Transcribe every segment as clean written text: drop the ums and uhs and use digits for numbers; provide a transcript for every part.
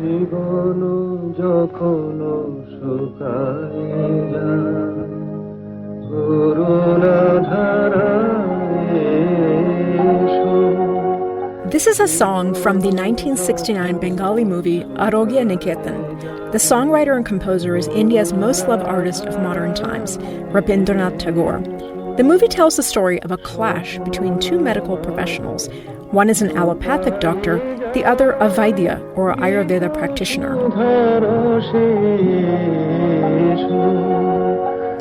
জীবনো যখনো শুকায়ে যায় করুণা ধারায় এসো। This is a song from the 1969 Bengali movie Arogya Niketan. The songwriter and composer is India's most loved artist of modern times, Rabindranath Tagore. The movie tells the story of a clash between two medical professionals. One is an allopathic doctor, the other a Vaidya or Ayurveda practitioner.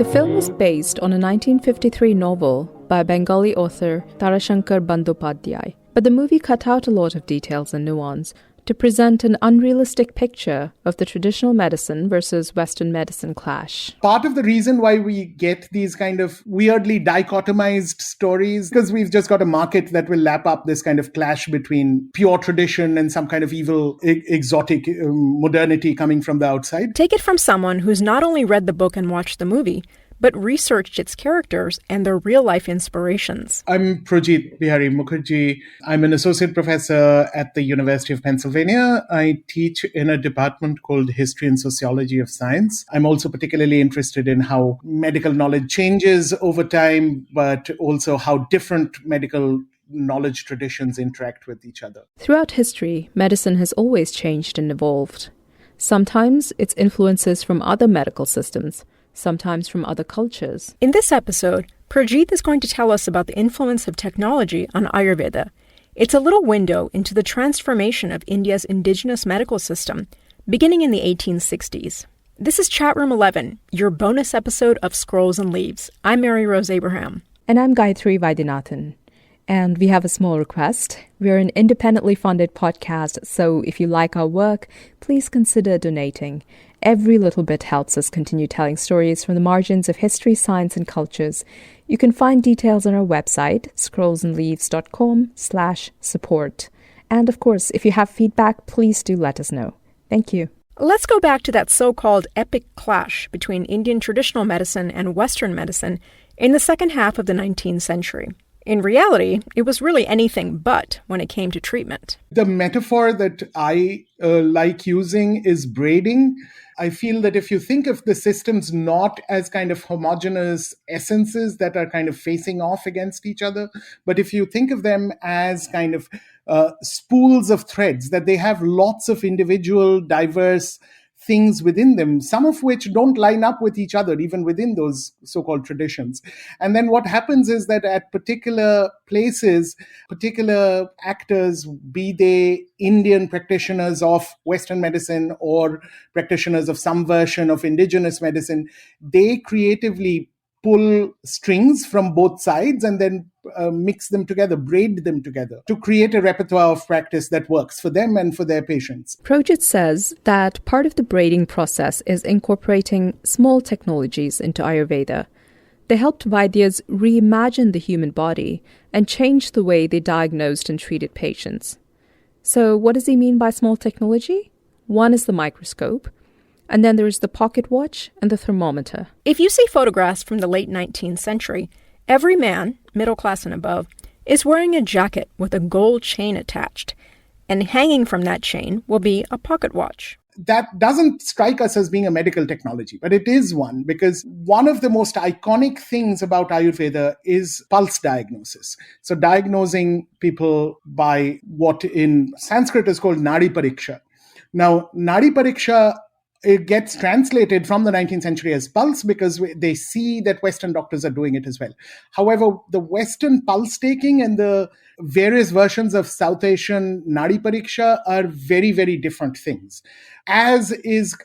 The film was based on a 1953 novel by Bengali author Tarashankar Bandyopadhyay, but the movie cut out a lot of details and nuance to present an unrealistic picture of the traditional medicine versus Western medicine clash. Part of the reason why we get these kind of weirdly dichotomized stories, because we've just got a market that will lap up this kind of clash between pure tradition and some kind of evil, exotic modernity coming from the outside. Take it from someone who's not only read the book and watched the movie, but researched its characters and their real-life inspirations. I'm Projit Bihari Mukharji. I'm an associate professor at the University of Pennsylvania. I teach in a department called History and Sociology of Science. I'm also particularly interested in how medical knowledge changes over time, but also how different medical knowledge traditions interact with each other. Throughout history, medicine has always changed and evolved. Sometimes it's influences from other medical systems, sometimes from other cultures. In this episode, Projit is going to tell us about the influence of technology on Ayurveda. It's a little window into the transformation of India's indigenous medical system, beginning in the 1860s. This is Chatroom 11, your bonus episode of Scrolls and Leaves. I'm Mary Rose Abraham. And I'm Gayatri Vaidyanathan. And we have a small request. We're an independently funded podcast, so if you like our work, please consider donating. Every little bit helps us continue telling stories from the margins of history, science, and cultures. You can find details on our website, scrollsandleaves.com/support. And of course, if you have feedback, please do let us know. Thank you. Let's go back to that so-called epic clash between Indian traditional medicine and Western medicine in the second half of the 19th century. In reality, it was really anything but when it came to treatment. The metaphor that I like using is braiding. I feel that if you think of the systems not as kind of homogeneous essences that are kind of facing off against each other, but if you think of them as kind of spools of threads, that they have lots of individual, diverse things within them, some of which don't line up with each other, even within those so-called traditions. And then what happens is that at particular places, particular actors, be they Indian practitioners of Western medicine or practitioners of some version of indigenous medicine, they creatively pull strings from both sides and then mix them together, braid them together to create a repertoire of practice that works for them and for their patients. Projit says that part of the braiding process is incorporating small technologies into Ayurveda. They helped Vaidyas reimagine the human body and change the way they diagnosed and treated patients. So what does he mean by small technology? One is the microscope, and then there is the pocket watch and the thermometer. If you see photographs from the late 19th century, every man, middle class and above, is wearing a jacket with a gold chain attached, and hanging from that chain will be a pocket watch. That doesn't strike us as being a medical technology, but it is one, because one of the most iconic things about Ayurveda is pulse diagnosis. So diagnosing people by what in Sanskrit is called Nadi Pariksha. Now, Nadi Pariksha, it gets translated from the 19th century as pulse because they see that Western doctors are doing it as well. However, the Western pulse taking and the various versions of South Asian Nadi Pariksha are very, very different things. As is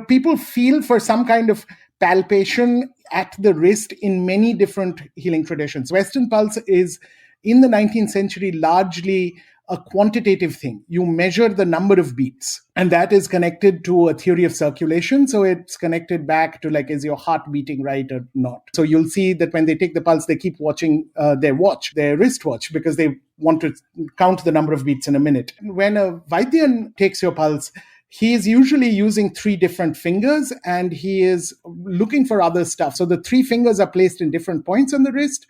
people feel for some kind of palpation at the wrist in many different healing traditions. Western pulse is in the 19th century largely a quantitative thing. You measure the number of beats, and that is connected to a theory of circulation. So it's connected back to is your heart beating right or not? So you'll see that when they take the pulse, they keep watching their wristwatch, because they want to count the number of beats in a minute. When a Vaidyan takes your pulse, he is usually using 3 different fingers, and he is looking for other stuff. So the 3 fingers are placed in different points on the wrist,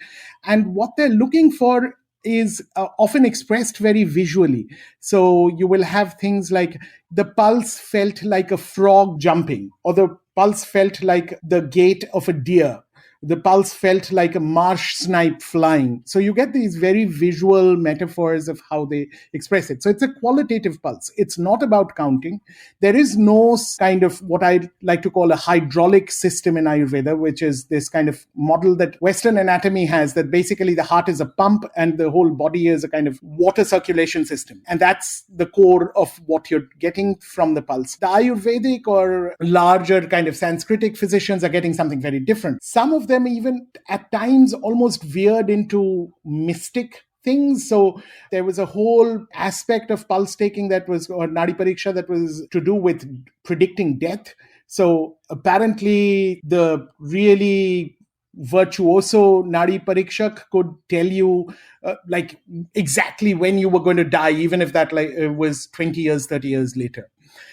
and what they're looking for is often expressed very visually. So you will have things like the pulse felt like a frog jumping, or the pulse felt like the gait of a deer. The pulse felt like a marsh snipe flying. So you get these very visual metaphors of how they express it. So it's a qualitative pulse. It's not about counting. There is no kind of what I like to call a hydraulic system in Ayurveda, which is this kind of model that Western anatomy has, that basically the heart is a pump and the whole body is a kind of water circulation system. And that's the core of what you're getting from the pulse. The Ayurvedic or larger kind of Sanskritic physicians are getting something very different. Some of them even at times almost veered into mystic things. So there was a whole aspect of pulse taking that was, or Nadi Pariksha, that was to do with predicting death. So apparently the really virtuoso Nadi Parikshak could tell you like exactly when you were going to die, even if that was 20 years, 30 years later.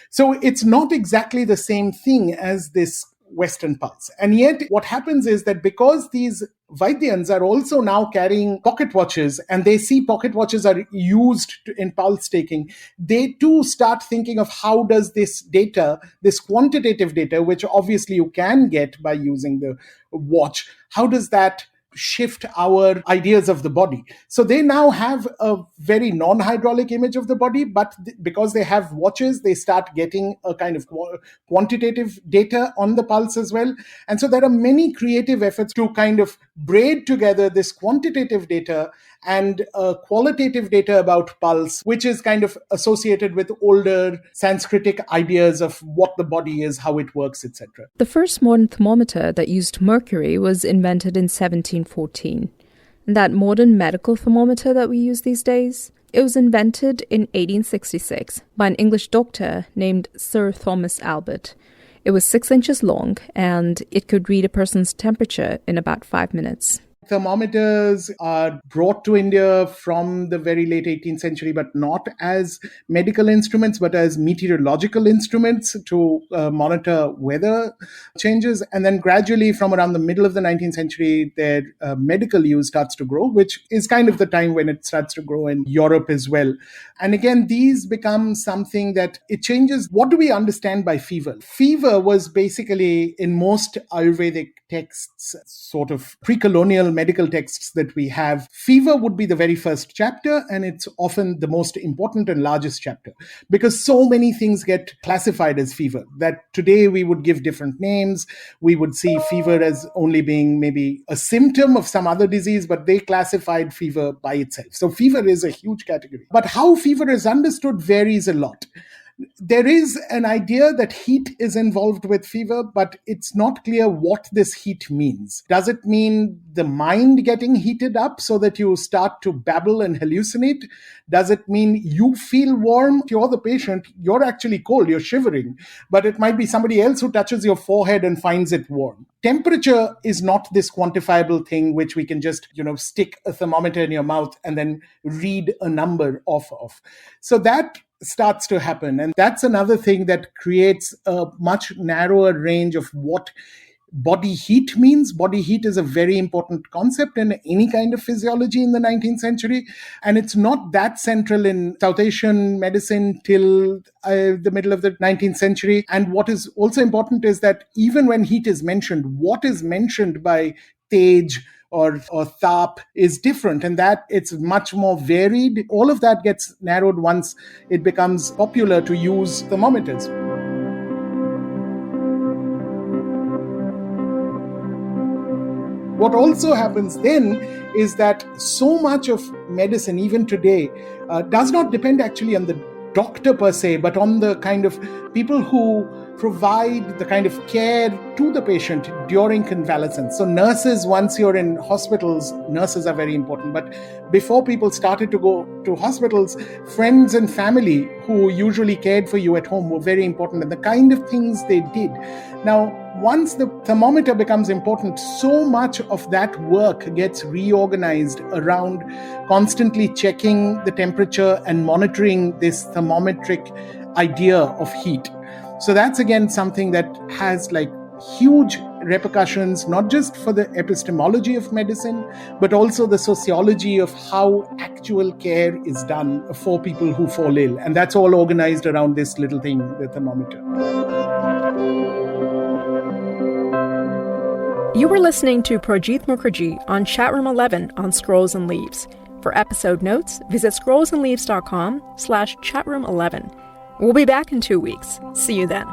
So it's not exactly the same thing as this Western pulse. And yet what happens is that because these Vaidyans are also now carrying pocket watches, and they see pocket watches are used in pulse taking, they too start thinking of how does this data, this quantitative data, which obviously you can get by using the watch, how does that shift our ideas of the body? So they now have a very non-hydraulic image of the body, but because they have watches, they start getting a kind of quantitative data on the pulse as well. And so there are many creative efforts to kind of braid together this quantitative data and qualitative data about pulse, which is kind of associated with older Sanskritic ideas of what the body is, how it works, etc. The first modern thermometer that used mercury was invented in 1714. And that modern medical thermometer that we use these days, it was invented in 1866 by an English doctor named Sir Thomas Albert. It was 6 inches long, and it could read a person's temperature in about 5 minutes. Thermometers are brought to India from the very late 18th century, but not as medical instruments, but as meteorological instruments to monitor weather changes. And then gradually from around the middle of the 19th century, their medical use starts to grow, which is kind of the time when it starts to grow in Europe as well. And again, these become something that it changes. What do we understand by fever? Fever was basically in most Ayurvedic texts, sort of pre-colonial medical texts that we have, fever would be the very first chapter, and it's often the most important and largest chapter because so many things get classified as fever that today we would give different names. We would see fever as only being maybe a symptom of some other disease, but they classified fever by itself. So fever is a huge category. But how fever is understood varies a lot. There is an idea that heat is involved with fever, but it's not clear what this heat means. Does it mean the mind getting heated up so that you start to babble and hallucinate? Does it mean you feel warm? If you're the patient, you're actually cold, you're shivering, but it might be somebody else who touches your forehead and finds it warm. Temperature is not this quantifiable thing which we can just, stick a thermometer in your mouth and then read a number off of. So that starts to happen. And that's another thing that creates a much narrower range of what body heat means. Body heat is a very important concept in any kind of physiology in the 19th century. And it's not that central in South Asian medicine till the middle of the 19th century. And what is also important is that even when heat is mentioned, what is mentioned by Tej or Tap is different, and that it's much more varied. All of that gets narrowed once it becomes popular to use thermometers. What also happens then is that so much of medicine, even today, does not depend actually on the doctor per se, but on the kind of people who provide the kind of care to the patient during convalescence. So nurses, once you're in hospitals, nurses are very important. But before people started to go to hospitals, friends and family who usually cared for you at home were very important, and the kind of things they did. Now, once the thermometer becomes important, so much of that work gets reorganized around constantly checking the temperature and monitoring this thermometric idea of heat. So that's again something that has like huge repercussions, not just for the epistemology of medicine, but also the sociology of how actual care is done for people who fall ill. And that's all organized around this little thing, the thermometer. You were listening to Projit Mukharji on Chatroom 11 on Scrolls and Leaves. For episode notes, visit scrollsandleaves.com/chatroom11. We'll be back in 2 weeks. See you then.